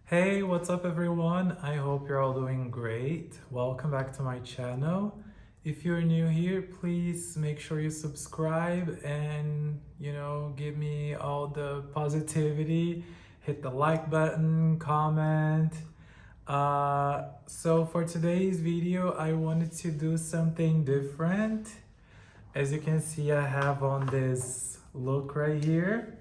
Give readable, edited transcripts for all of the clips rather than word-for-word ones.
Hey, what's up everyone? I hope you're all doing great. Welcome back to my channel. If you're new here, please make sure you subscribe and, give me all the positivity. Hit the like button, comment. So for today's video, I wanted to do something different. As you can see, I have on this look right here.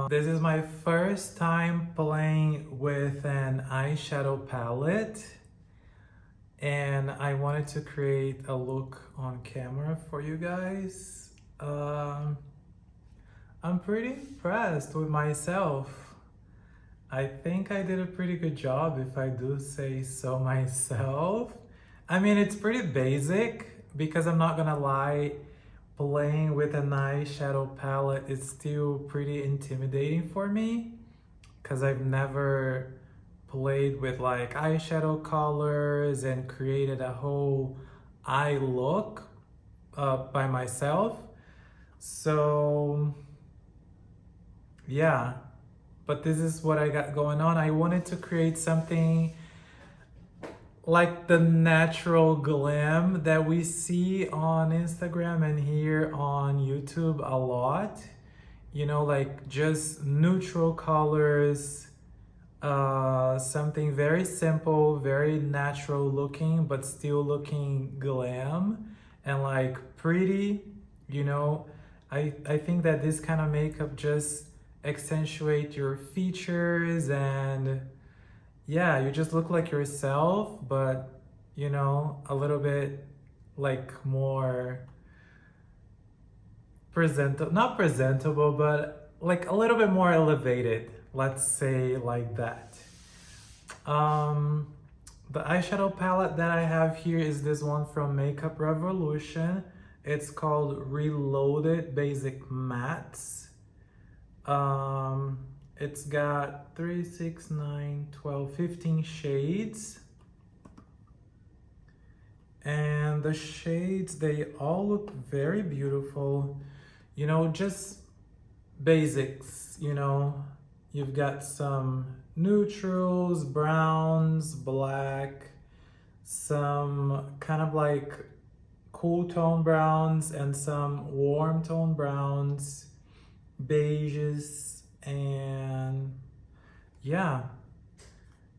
This is my first time playing with an eyeshadow palette, and I wanted to create a look on camera for you guys. I'm pretty impressed with myself. I think I did a pretty good job, if I do say so myself. I mean, it's pretty basic because I'm not gonna lie, playing with an eyeshadow palette is still pretty intimidating for me because I've never played with like eyeshadow colors and created a whole eye look by myself. So yeah, but this is what I got going on. I wanted to create something like the natural glam that we see on Instagram and here on YouTube a lot. Like just neutral colors, something very simple, very natural looking, but still looking glam and like pretty, I think that this kind of makeup just accentuate your features and yeah, you just look like yourself, but a little bit like more not presentable, but like a little bit more elevated, let's say like that. The eyeshadow palette that I have here is this one from Makeup Revolution. It's called Reloaded Basic Mattes. It's got 3, 6, 9, 12, 15 shades. And the shades, they all look very beautiful. Just basics, You've got some neutrals, browns, black, some kind of like cool tone browns and some warm tone browns, beiges, and yeah,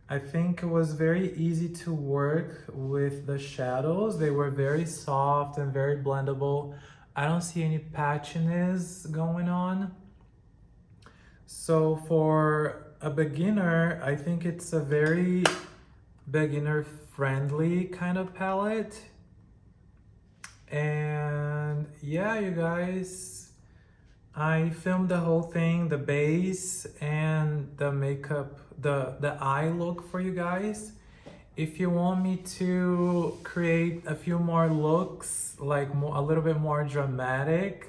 I think it was very easy to work with the shadows. They were very soft and very blendable. I don't see any patchiness going on. So for a beginner, I think it's a very beginner friendly kind of palette. And yeah, you guys, I filmed the whole thing, the base and the makeup, the eye look for you guys. If you want me to create a few more looks, like a little bit more dramatic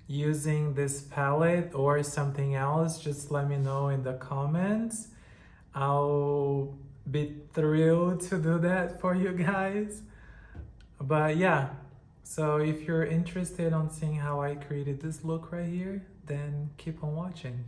using this palette or something else, just let me know in the comments. I'll be thrilled to do that for you guys. But yeah, so if you're interested on seeing how I created this look right here, then keep on watching.